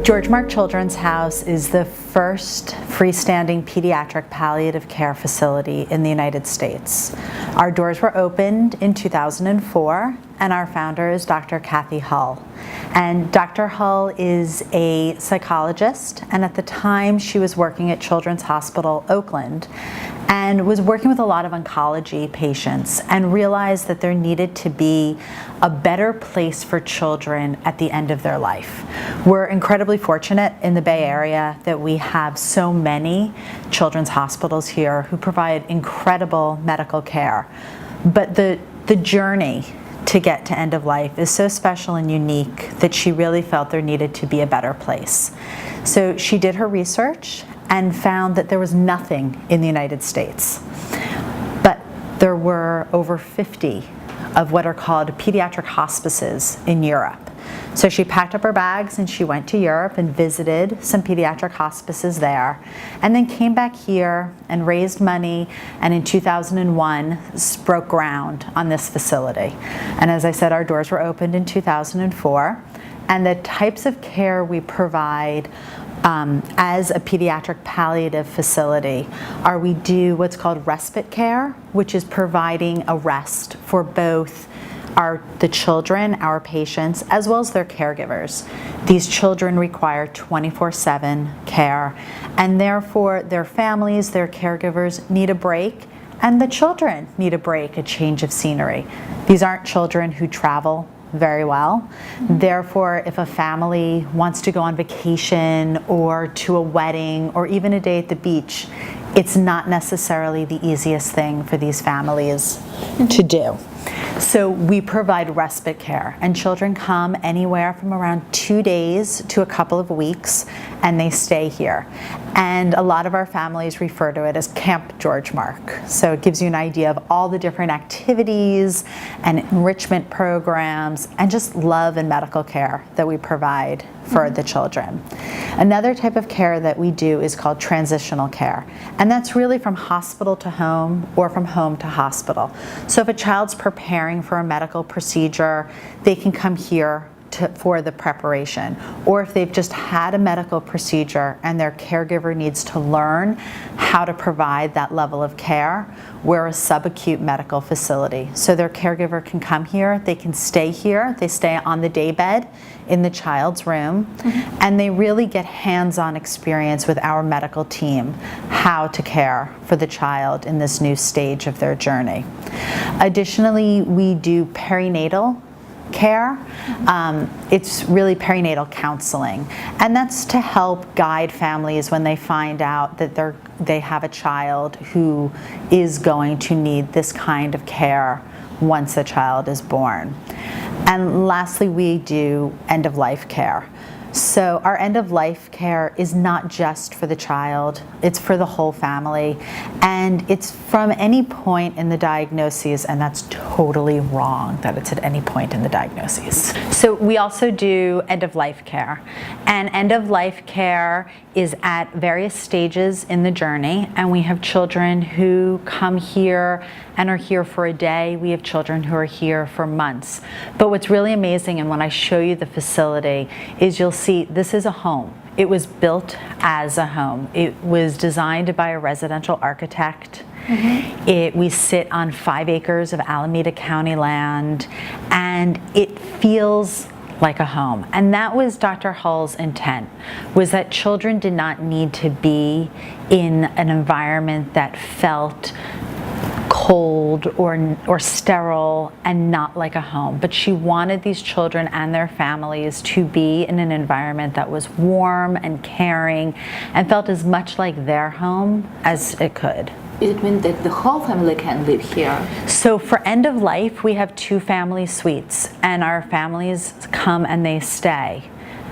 GeorgeMark Children's House is the first freestanding pediatric palliative care facility in the United States. Our doors were opened in 2004, and our founder is Dr. Kathy Hull. And Dr. Hull is a psychologist, and at the time she was working at Children's Hospital Oakland and was working with a lot of oncology patients and realized that there needed to be a better place for children at the end of their life. We're incredibly fortunate in the Bay Area that we have so many children's hospitals here who provide incredible medical care. But the journey to get to end of life is so special and unique that she really felt there needed to be a better place. So she did her research and found that there was nothing in the United States. But there were over 50 of what are called pediatric hospices in Europe. So she packed up her bags and she went to Europe and visited some pediatric hospices there, and then came back here and raised money, and in 2001 broke ground on this facility. And as I said, our doors were opened in 2004, and the types of care we provide as a pediatric palliative facility are we do what's called respite care, which is providing a rest for both the children, our patients, as well as their caregivers. These children require 24/7 care, and therefore their families, their caregivers need a break, and the children need a break, a change of scenery. These aren't children who travel very well. Therefore, if a family wants to go on vacation or to a wedding or even a day at the beach, it's not necessarily the easiest thing for these families to do. So we provide respite care, and children come anywhere from around 2 days to a couple of weeks, and they stay here. And a lot of our families refer to it as Camp GeorgeMark. So it gives you an idea of all the different activities and enrichment programs and just love and medical care that we provide for the children. Another type of care that we do is called transitional care, and that's really from hospital to home or from home to hospital. So if a child's preparing for a medical procedure, they can come here for the preparation. Or if they've just had a medical procedure and their caregiver needs to learn how to provide that level of care, we're a subacute medical facility. So their caregiver can come here, they can stay here, they stay on the day bed in the child's room, and they really get hands-on experience with our medical team, how to care for the child in this new stage of their journey. Additionally, we do perinatal care. It's really perinatal counseling, and that's to help guide families when they find out that they have a child who is going to need this kind of care once the child is born. And lastly, we do end-of-life care. So our end-of-life care is not just for the child, it's for the whole family, and it's from any point in the diagnoses, and that's totally wrong that it's at any point in the diagnoses. So we also do end-of-life care, and end-of-life care is at various stages in the journey, and we have children who come here and are here for a day. We have children who are here for months. But what's really amazing, and when I show you the facility, is you'll see this is a home. It was built as a home. It was designed by a residential architect. We sit on 5 acres of Alameda County land, and it feels like a home. And that was Dr. Hull's intent, was that children did not need to be in an environment that felt cold or sterile and not like a home. But she wanted these children and their families to be in an environment that was warm and caring and felt as much like their home as it could. It means that the whole family can live here? So for end of life, we have 2 family suites, and our families come and they stay.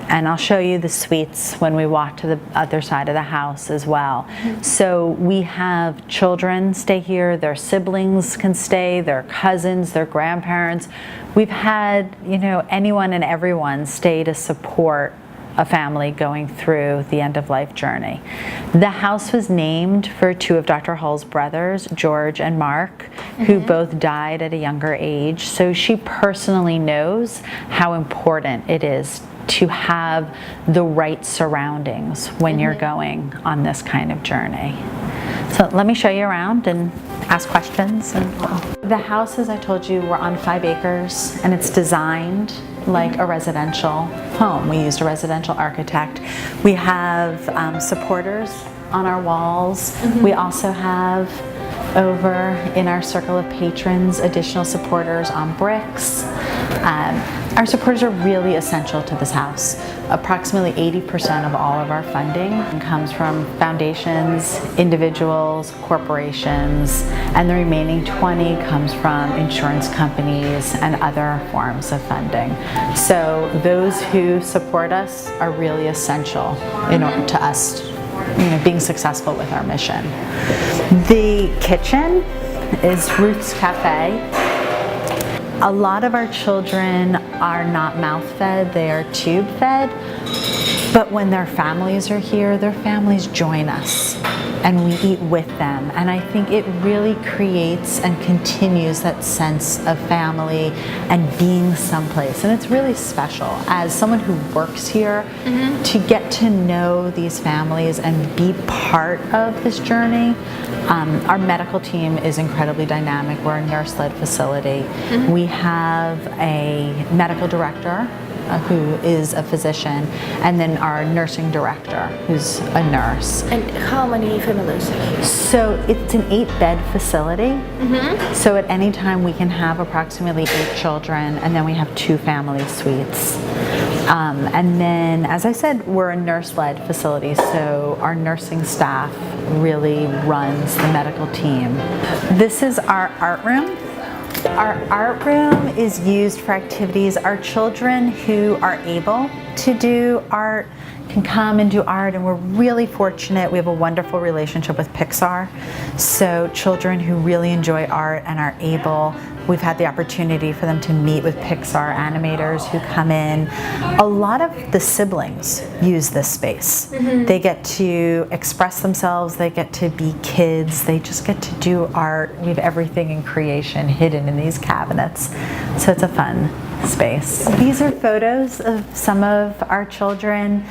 And I'll show you the suites when we walk to the other side of the house as well. So we have children stay here, their siblings can stay, their cousins, their grandparents. We've had, anyone and everyone stay to support a family going through the end-of-life journey. The house was named for two of Dr. Hull's brothers, George and Mark, who both died at a younger age. So she personally knows how important it is to have the right surroundings when you're going on this kind of journey. So let me show you around and ask questions. The house, as I told you, we're on 5 acres, and it's designed like a residential home. We used a residential architect. We have supporters on our walls. We also have over in our circle of patrons additional supporters on bricks. Our supporters are really essential to this house. Approximately 80% of all of our funding comes from foundations, individuals, corporations, and the remaining 20 comes from insurance companies and other forms of funding. So those who support us are really essential in order to us, being successful with our mission. The kitchen is Ruth's Cafe. A lot of our children are not mouth-fed, they are tube-fed, but when their families are here, their families join us and we eat with them. And I think it really creates and continues that sense of family and being someplace. And it's really special as someone who works here to get to know these families and be part of this journey. Our medical team is incredibly dynamic. We're a nurse-led facility. We have a medical director who is a physician, and then our nursing director, who's a nurse. And how many families are here? So it's an 8-bed facility. So at any time we can have approximately 8 children, and then we have 2 family suites. And then, as I said, we're a nurse-led facility, so our nursing staff really runs the medical team. This is our art room. Our art room is used for activities. Our children who are able to do art can come and do art, and we're really fortunate. We have a wonderful relationship with Pixar. So children who really enjoy art and are able, we've had the opportunity for them to meet with Pixar animators who come in. A lot of the siblings use this space. They get to express themselves, they get to be kids, they just get to do art. We have everything in creation hidden in these cabinets. So it's a fun space. These are photos of some of our children.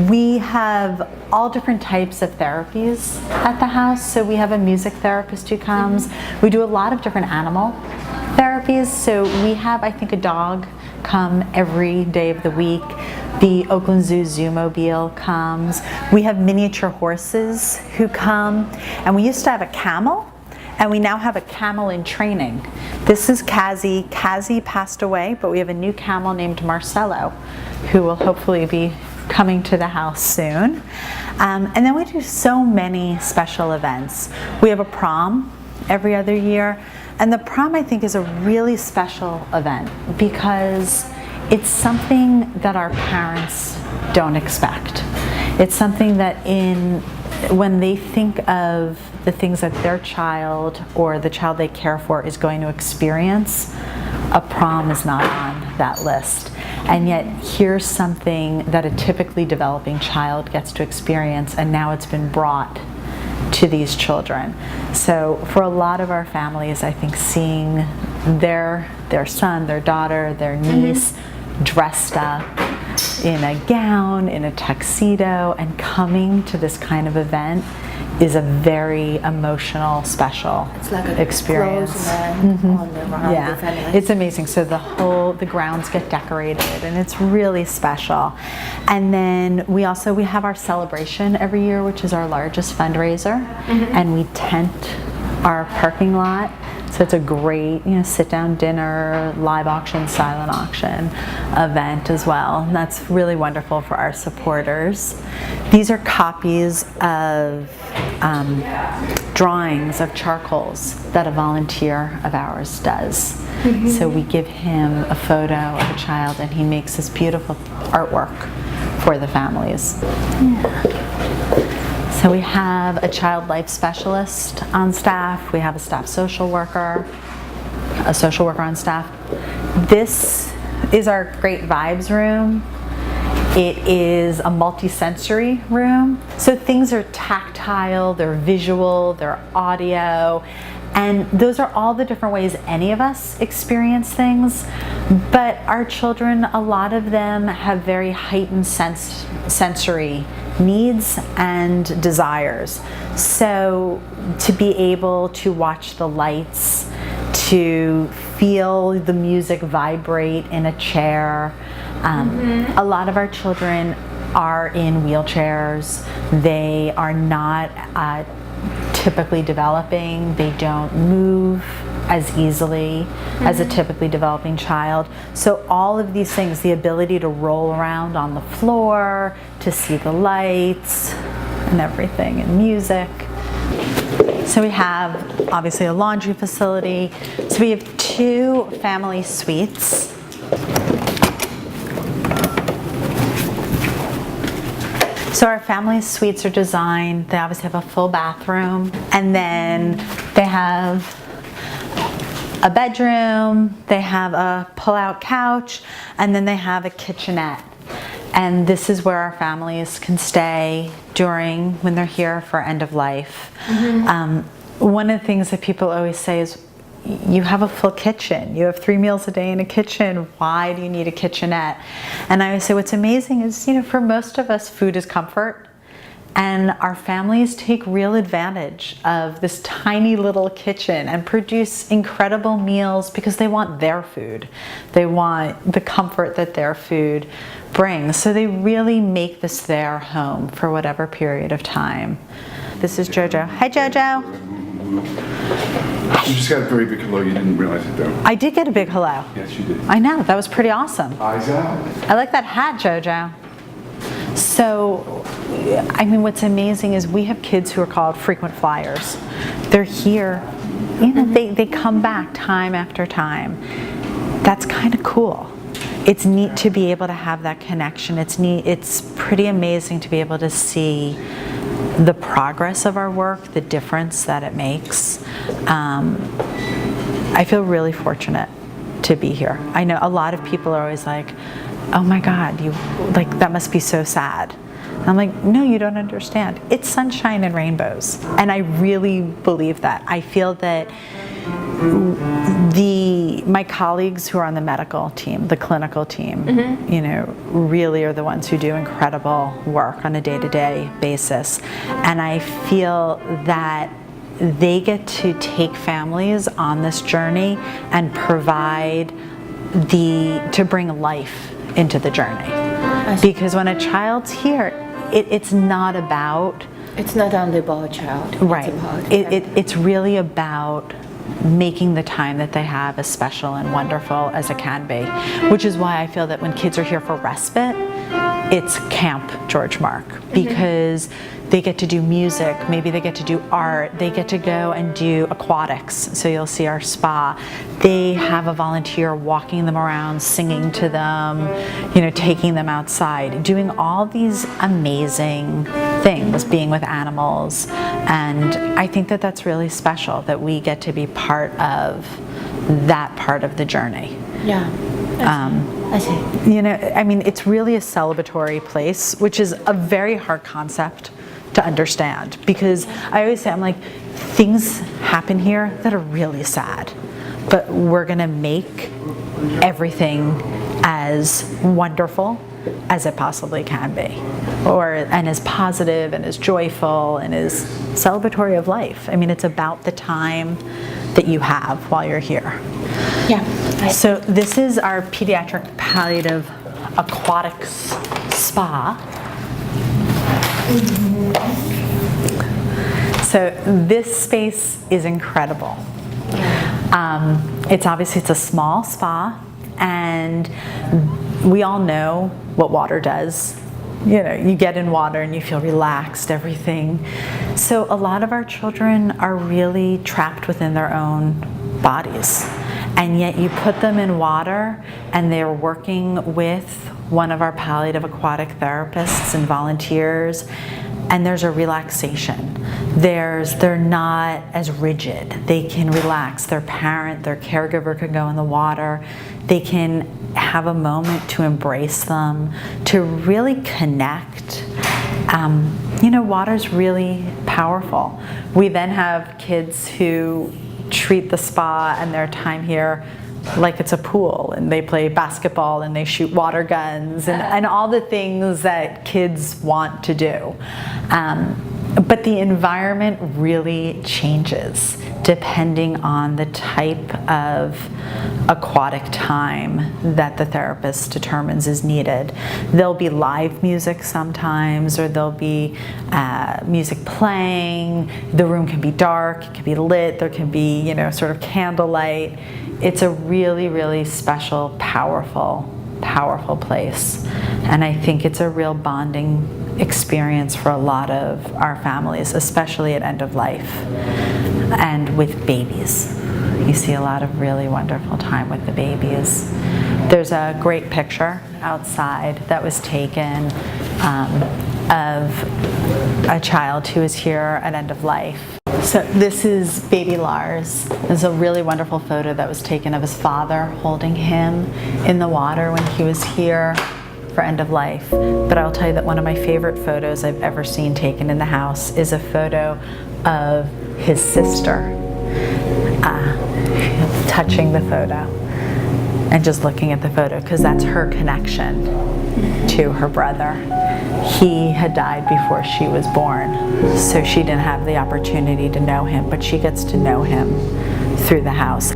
We have all different types of therapies at the house. So we have a music therapist who comes. We do a lot of different animal therapies. So we have, I think, a dog come every day of the week. The Oakland Zoo Zoomobile comes. We have miniature horses who come. And we used to have a camel, and we now have a camel in training. This is Kazi. Kazi passed away, but we have a new camel named Marcelo, who will hopefully be coming to the house soon. And then we do so many special events. We have a prom every other year, and the prom, I think, is a really special event because it's something that our parents don't expect. It's something that when they think of the things that their child or the child they care for is going to experience, a prom is not on that list. And yet here's something that a typically developing child gets to experience, and now it's been brought to these children. So for a lot of our families, I think seeing their son, their daughter, their niece dressed up in a gown, in a tuxedo, and coming to this kind of event is a very emotional, special experience. On the family. It's amazing. So the grounds get decorated, and it's really special. And then we have our celebration every year, which is our largest fundraiser, and we tent our parking lot. So it's a great, sit-down dinner, live auction, silent auction event as well. And that's really wonderful for our supporters. These are copies of drawings of charcoals that a volunteer of ours does. So we give him a photo of a child, and he makes this beautiful artwork for the families. So we have a child life specialist on staff. We have a staff social worker, a social worker on staff. This is our Great Vibes room. It is a multi-sensory room. So things are tactile, they're visual, they're audio, and those are all the different ways any of us experience things. But our children, a lot of them have very heightened sensory needs and desires. So to be able to watch the lights, to feel the music vibrate in a chair. A lot of our children are in wheelchairs. They are not typically developing. They don't move as easily as a typically developing child. So all of these things, the ability to roll around on the floor, to see the lights and everything, and music. So we have obviously a laundry facility. So we have 2 family suites. So our family suites are designed, they obviously have a full bathroom, and then they have a bedroom, they have a pull-out couch, and then they have a kitchenette. And this is where our families can stay when they're here for end of life. One of the things that people always say is, you have a full kitchen. You have 3 meals a day in a kitchen. Why do you need a kitchenette? And I always say what's amazing is, for most of us, food is comfort. And our families take real advantage of this tiny little kitchen and produce incredible meals because they want their food. They want the comfort that their food brings. So they really make this their home for whatever period of time. This is Jojo. Hi, Jojo. You just got a very big hello. You didn't realize it, though. I did get a big hello. Yes, you did. I know. That was pretty awesome. Eyes out. I like that hat, Jojo. So, I mean, what's amazing is we have kids who are called frequent flyers. They're here. They come back time after time. That's kind of cool. It's neat to be able to have that connection. It's neat. It's pretty amazing to be able to see the progress of our work, the difference that it makes. I feel really fortunate to be here. I know a lot of people are always like, oh my God, that must be so sad. I'm like, no, you don't understand. It's sunshine and rainbows. And I really believe that. I feel that my colleagues who are on the medical team, the clinical team, really are the ones who do incredible work on a day-to-day basis. And I feel that they get to take families on this journey and provide to bring life into the journey. Because when a child's here, it's not about... It's not only about a child. Right. It's really about making the time that they have as special and wonderful as it can be. Which is why I feel that when kids are here for respite, it's Camp GeorgeMark, because they get to do music, maybe they get to do art, they get to go and do aquatics, so you'll see our spa. They have a volunteer walking them around, singing to them, taking them outside, doing all these amazing things, being with animals. And I think that that's really special, that we get to be part of that part of the journey. Yeah. I see. It's really a celebratory place, which is a very hard concept to understand, because I always say, I'm like, things happen here that are really sad, but we're gonna make everything as wonderful as it possibly can be, and as positive and as joyful and as celebratory of life. It's about the time that you have while you're here. Yeah. So this is our pediatric palliative aquatics spa. So this space is incredible. It's a small spa, and we all know what water does. You get in water and you feel relaxed, everything. So a lot of our children are really trapped within their own bodies. And yet you put them in water and they're working with one of our palliative aquatic therapists and volunteers, and there's a relaxation. They're not as rigid. They can relax. Their parent, their caregiver can go in the water. They can have a moment to embrace them, to really connect. Water's really powerful. We then have kids who treat the spa and their time here like it's a pool, and they play basketball and they shoot water guns and all the things that kids want to do. But the environment really changes depending on the type of aquatic time that the therapist determines is needed. There'll be live music sometimes, or there'll be music playing. The room can be dark, it can be lit, there can be, sort of candlelight. It's a really, really special, powerful place. And I think it's a real bonding experience for a lot of our families, especially at end of life and with babies. You see a lot of really wonderful time with the babies. There's a great picture outside that was taken of a child who is here at end of life. So this is baby Lars. There's a really wonderful photo that was taken of his father holding him in the water when he was here for end of life. But I'll tell you that one of my favorite photos I've ever seen taken in the house is a photo of his sister touching the photo and just looking at the photo, because that's her connection to her brother. He had died before she was born, so she didn't have the opportunity to know him, but she gets to know him through the house.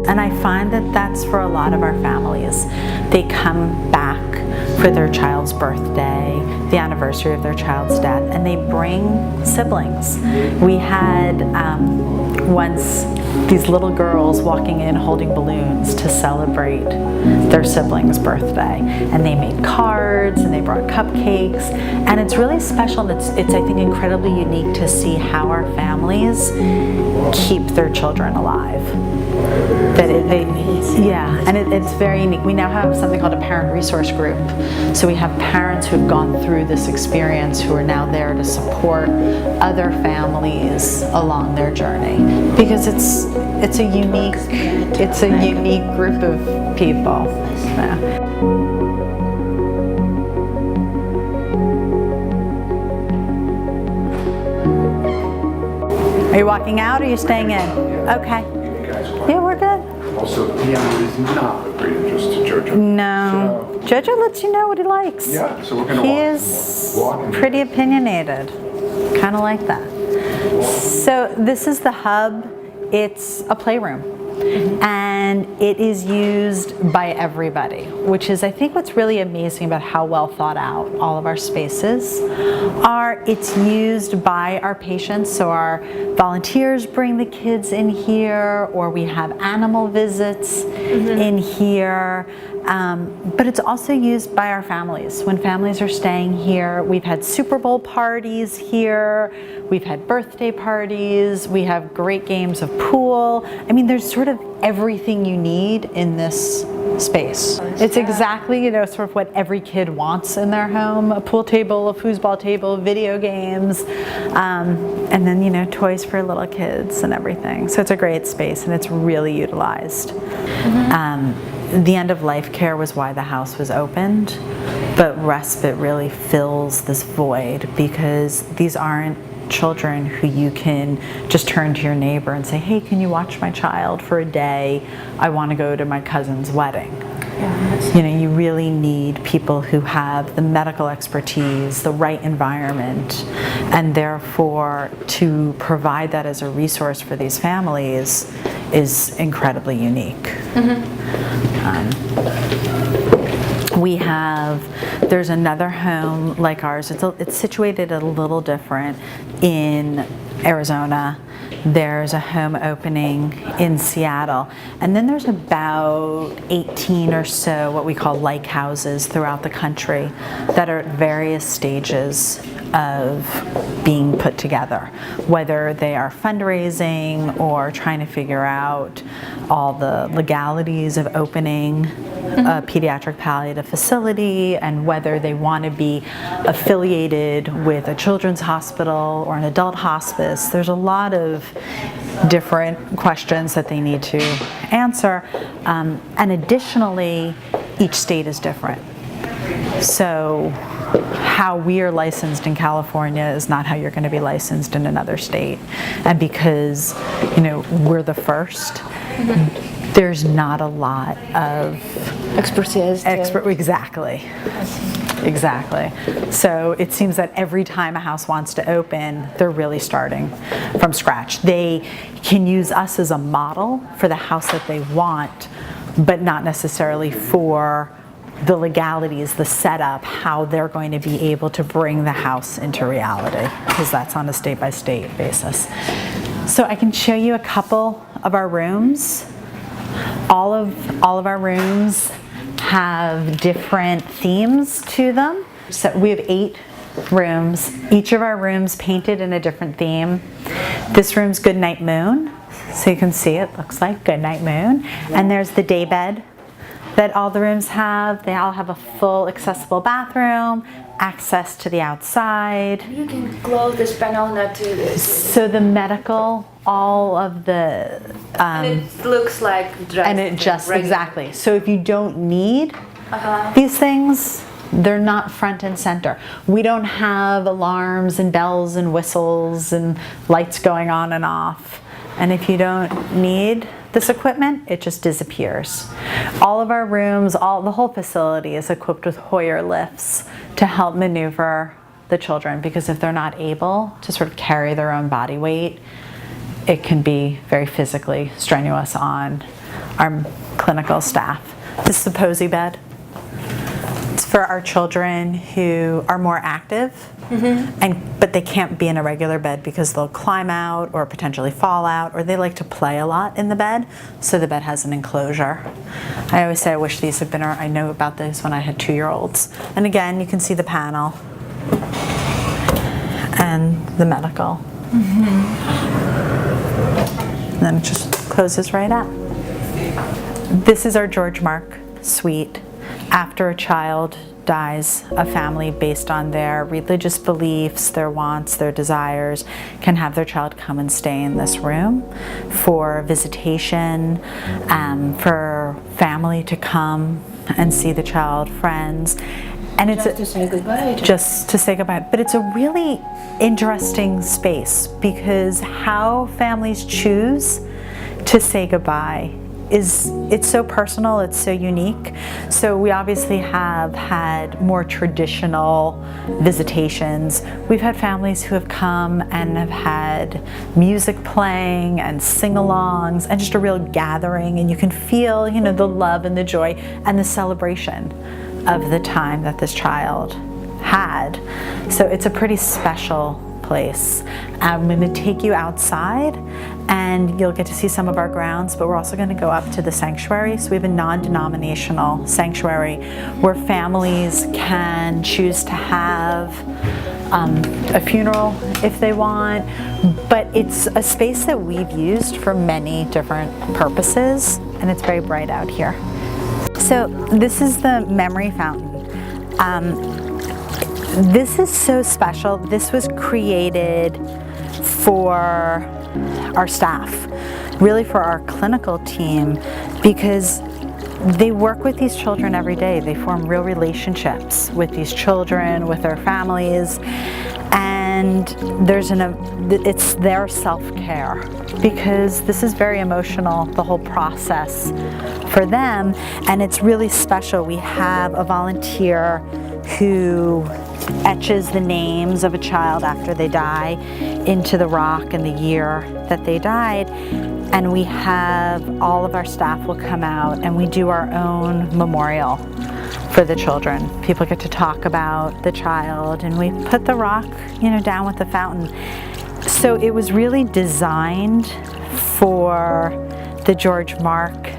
And I find that that's for a lot of our families. They come back for their child's birthday, the anniversary of their child's death, and they bring siblings. We had once these little girls walking in holding balloons to celebrate their sibling's birthday. And they made cards and they brought cupcakes. And it's really special, and it's I think incredibly unique to see how our families keep their children alive. It's very unique. We now have something called a parent resource group. So we have parents who've gone through this experience who are now there to support other families along their journey, because it's a unique group of people. Yeah. Are you walking out or are you staying in? Okay. Yeah, we're good. Also, piano is not of great interest to Georgia. No. So, Jojo lets you know what he likes. yeah, so we're going to He walk is some more. Walk pretty opinionated. Kind of like that. So this is the hub. It's a playroom. And it is used by everybody, which is, I think, what's really amazing about how well thought out all of our spaces are. It's used by our patients, so our volunteers bring the kids in here, or we have animal visits in here. But it's also used by our families. When families are staying here, we've had Super Bowl parties here, we've had birthday parties, we have great games of pool. I mean, there's sort of everything you need in this space. It's exactly, sort of what every kid wants in their home: a pool table, a foosball table, video games, and then, toys for little kids and everything. So it's a great space, and it's really utilized. The end of life care was why the house was opened, but respite really fills this void, because these aren't children who you can just turn to your neighbor and say, hey, can you watch my child for a day? I want to go to my cousin's wedding. You really need people who have the medical expertise, the right environment, and therefore to provide that as a resource for these families is incredibly unique. There's another home like ours. It's situated a little different in Arizona there's a home opening in Seattle. And then there's about 18 or so what we call like houses throughout the country that are at various stages of being put together, whether they are fundraising or trying to figure out all the legalities of opening a pediatric palliative facility, and whether they want to be affiliated with a children's hospital or an adult hospice. There's a lot of different questions that they need to answer, and additionally, each state is different. So how we are licensed in California is not how you're going to be licensed in another state. And because, we're the first, there's not a lot of Expertise. Exactly. Exactly. So it seems that every time a house wants to open, they're really starting from scratch. They can use us as a model for the house that they want, but not necessarily for the legalities, the setup, how they're going to be able to bring the house into reality, because that's on a state-by-state basis. So I can show you a couple of our rooms. All of our rooms have different themes to them. So we have 8 rooms. Each of our rooms painted in a different theme. This room's Goodnight Moon. So you can see it looks like Goodnight Moon. And there's the day bed that all the rooms have. They all have a full accessible bathroom, access to the outside. You can close this panel not to this. So the medical, all of the... and it looks like just and it just, regular. exactly. So if you don't need these things, they're not front and center. We don't have alarms and bells and whistles and lights going on and off. And if you don't need this equipment, it just disappears. All of our rooms, the whole facility is equipped with Hoyer lifts to help maneuver the children, because if they're not able to sort of carry their own body weight, it can be very physically strenuous on our clinical staff. This is a posy bed. It's for our children who are more active, but they can't be in a regular bed because they'll climb out or potentially fall out, or they like to play a lot in the bed, so the bed has an enclosure. I always say I wish these had been around. I know about this when I had 2-year-olds. And again, you can see the panel and the medical. And then it just closes right up. This is our GeorgeMark suite. After a child dies, a family, based on their religious beliefs, their wants, their desires, can have their child come and stay in this room for visitation, for family to come and see the child, friends. And it's Just to say goodbye. just to say goodbye. But it's a really interesting space, because how families choose to say goodbye it's so personal, it's so unique. So we obviously have had more traditional visitations. We've had families who have come and have had music playing and sing-alongs and just a real gathering, and you can feel, the love and the joy and the celebration of the time that this child had. So it's a pretty special place. I'm going to take you outside and you'll get to see some of our grounds, but we're also going to go up to the sanctuary. So we have a non-denominational sanctuary where families can choose to have a funeral if they want, but it's a space that we've used for many different purposes, and it's very bright out here. So this is the memory fountain. This is so special. This was created for our staff, really for our clinical team, because they work with these children every day. They form real relationships with these children, with their families, and it's their self-care, because this is very emotional, the whole process for them, and it's really special. We have a volunteer who etches the names of a child after they die into the rock and the year that they died, and we have all of our staff will come out and we do our own memorial for the children. People get to talk about the child, and we put the rock, down with the fountain. So it was really designed for the GeorgeMark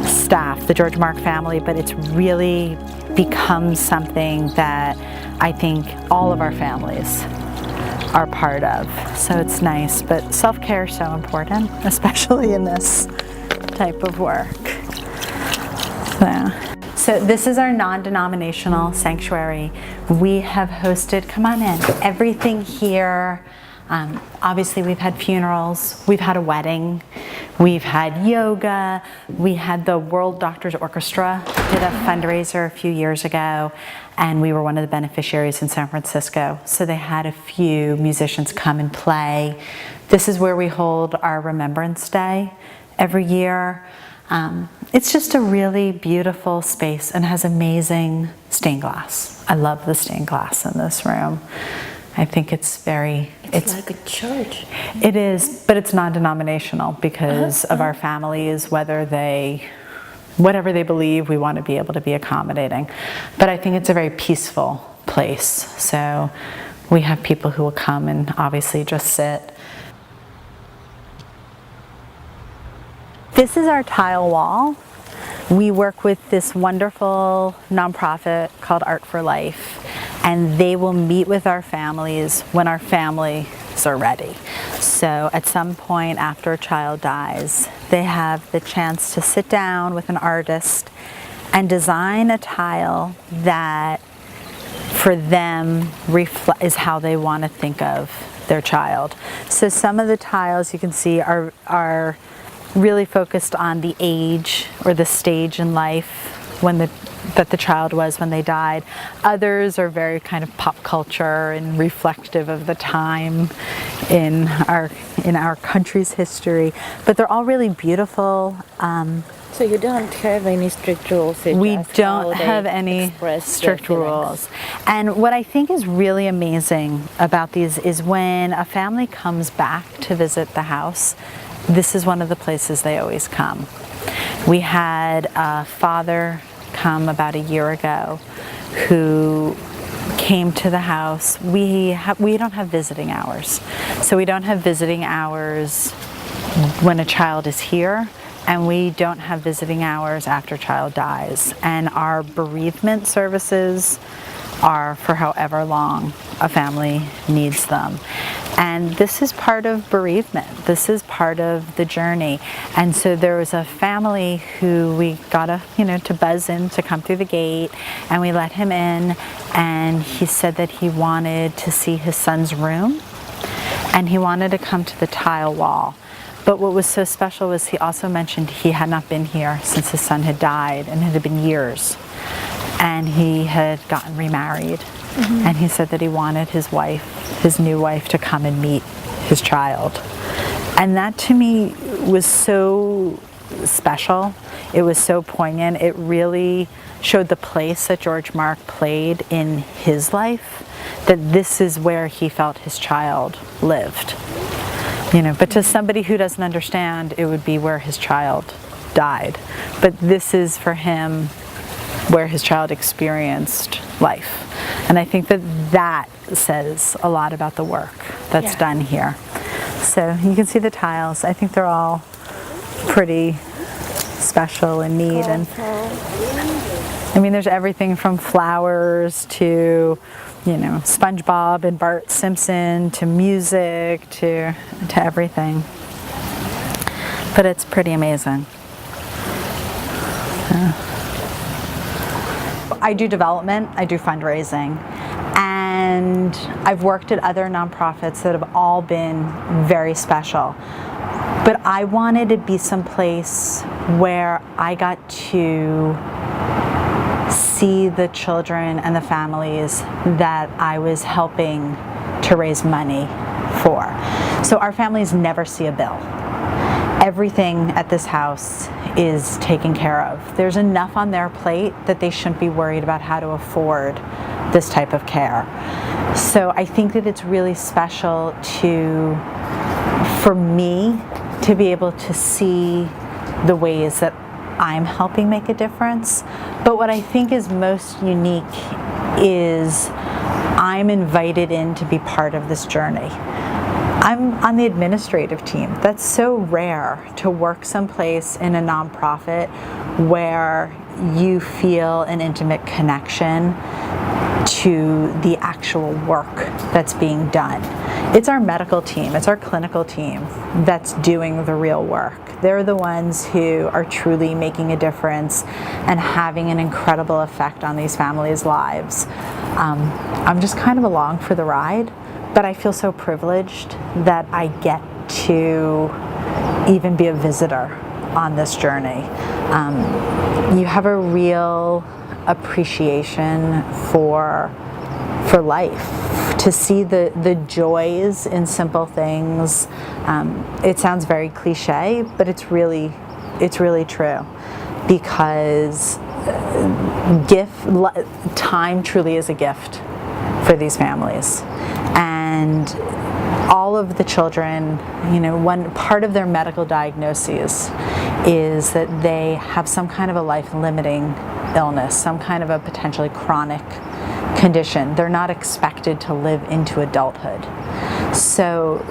staff, the GeorgeMark family, but it's really become something that I think all of our families are part of. So it's nice, but self-care is so important, especially in this type of work. So this is our non-denominational sanctuary. We have hosted, come on in, everything here. Obviously we've had funerals, we've had a wedding, we've had yoga, we had the World Doctors Orchestra, did a fundraiser a few years ago, and we were one of the beneficiaries in San Francisco. So they had a few musicians come and play. This is where we hold our Remembrance Day every year. It's just a really beautiful space and has amazing stained glass. I love the stained glass in this room. I think it's like a church. It is, but it's non-denominational because of our families, whatever they believe, we want to be able to be accommodating. But I think it's a very peaceful place. So we have people who will come and obviously just sit. This is our tile wall. We work with this wonderful nonprofit called Art for Life, and they will meet with our families when our families are ready. So at some point after a child dies, they have the chance to sit down with an artist and design a tile that for them is how they want to think of their child. So some of the tiles you can see are really focused on the age or the stage in life that the child was when they died. Others are very kind of pop culture and reflective of the time in our country's history. But they're all really beautiful. So you don't have any strict rules? We don't have any strict rules. And what I think is really amazing about these is when a family comes back to visit the house, this is one of the places they always come. We had a father come about a year ago who came to the house. We don't have visiting hours. So we don't have visiting hours when a child is here, and we don't have visiting hours after a child dies. And our bereavement services are for however long a family needs them. And this is part of bereavement. This is part of the journey. And so there was a family who we got to buzz in to come through the gate, and we let him in, and he said that he wanted to see his son's room, and he wanted to come to the tile wall. But what was so special was he also mentioned he had not been here since his son had died, and it had been years. And he had gotten remarried. Mm-hmm. And he said that he wanted his new wife, to come and meet his child. And that to me was so special. It was so poignant. It really showed the place that GeorgeMark played in his life, that this is where he felt his child lived. But to somebody who doesn't understand, it would be where his child died. But this is for him where his child experienced life. And I think that says a lot about the work that's done here. So you can see the tiles. I think they're all pretty special and neat. And I mean, there's everything from flowers to, SpongeBob and Bart Simpson, to music, to everything. But it's pretty amazing. I do development, I do fundraising, and I've worked at other nonprofits that have all been very special. But I wanted to be someplace where I got to see the children and the families that I was helping to raise money for. So our families never see a bill. Everything at this house is taken care of. There's enough on their plate that they shouldn't be worried about how to afford this type of care. So I think that it's really special for me to be able to see the ways that I'm helping make a difference. But what I think is most unique is I'm invited in to be part of this journey. I'm on the administrative team. That's so rare to work someplace in a nonprofit where you feel an intimate connection to the actual work that's being done. It's our medical team, it's our clinical team that's doing the real work. They're the ones who are truly making a difference and having an incredible effect on these families' lives. I'm just kind of along for the ride, but I feel so privileged that I get to even be a visitor on this journey. You have a real appreciation for life, to see the joys in simple things. It sounds very cliche, but it's really true, because time truly is a gift for these families. And all of the children, one part of their medical diagnoses is that they have some kind of a life-limiting illness, some kind of a potentially chronic condition. They're not expected to live into adulthood. So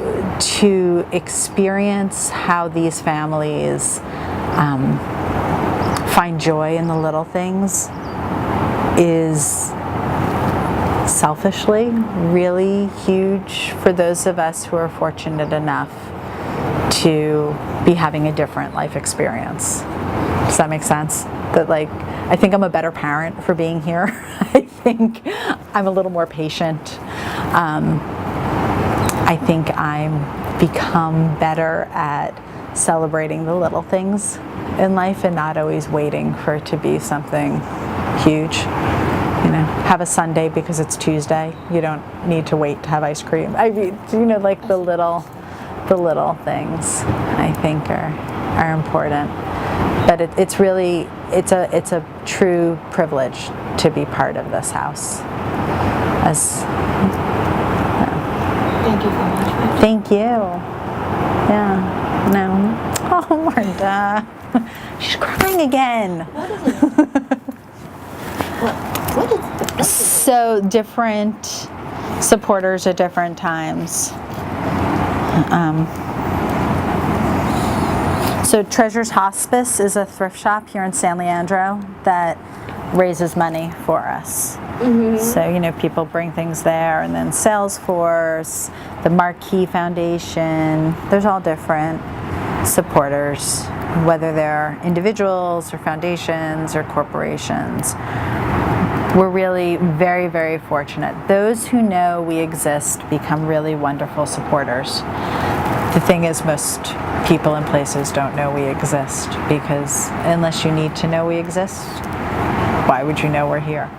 to experience how these families find joy in the little things is selfishly really huge for those of us who are fortunate enough to be having a different life experience. Does that make sense? That, like, I think I'm a better parent for being here. I think I'm a little more patient. I think I'm become better at celebrating the little things in life and not always waiting for it to be something huge. Have a Sunday because it's Tuesday. You don't need to wait to have ice cream. I mean, like the little things I think are important. But it's a true privilege to be part of this house. Thank you so much. Thank you. Yeah. No. Oh, Marta. She's crying again. What is it? What is the So different supporters at different times. So Treasures Hospice is a thrift shop here in San Leandro that raises money for us. So, people bring things there, and then Salesforce, the Marquee Foundation, there's all different supporters, whether they're individuals or foundations or corporations. We're really very, very fortunate. Those who know we exist become really wonderful supporters. The thing is, most people and places don't know we exist, because unless you need to know we exist, why would you know we're here?